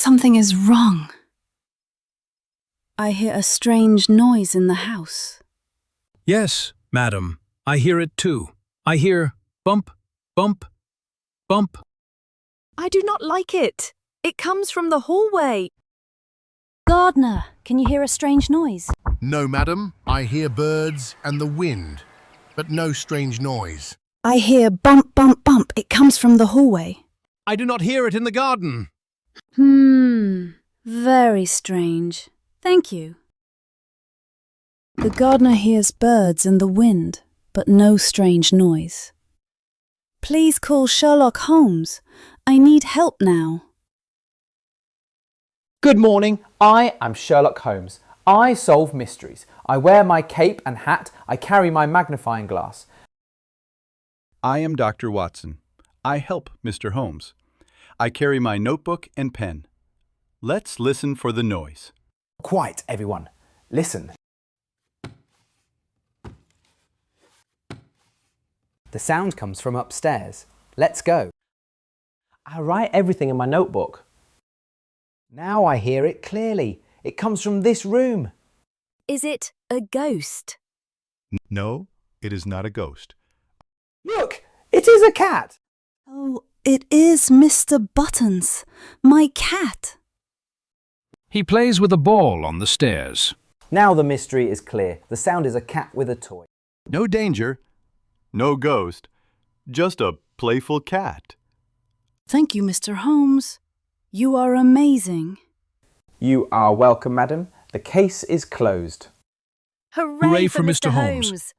Something is wrong. I hear a strange noise in the house. Yes, madam, I hear it too. I hear bump, bump, bump. I do not like it. It comes from the hallway. Gardener, can you hear a strange noise? No, madam. I hear birds and the wind, but no strange noise. I hear bump, bump, bump. It comes from the hallway. I do not hear it in the garden. Very strange. Thank you. The gardener hears birds and the wind, but no strange noise. Please call Sherlock Holmes. I need help now. Good morning, I am Sherlock Holmes. I solve mysteries. I wear my cape and hat. I carry my magnifying glass. I am Dr. Watson. I help Mr. Holmes. I carry my notebook and pen. Let's listen for the noise. Quiet, everyone. Listen. The sound comes from upstairs. Let's go. I write everything in my notebook. Now I hear it clearly. It comes from this room. Is it a ghost? No, it is not a ghost. Look, it is a cat. Oh, it is Mr. Buttons, my cat. He plays with a ball on the stairs. Now the mystery is clear. The sound is a cat with a toy. No danger. No ghost. Just a playful cat. Thank you, Mr. Holmes. You are amazing. You are welcome, madam. The case is closed. Hooray, Hooray for for Mr. Holmes.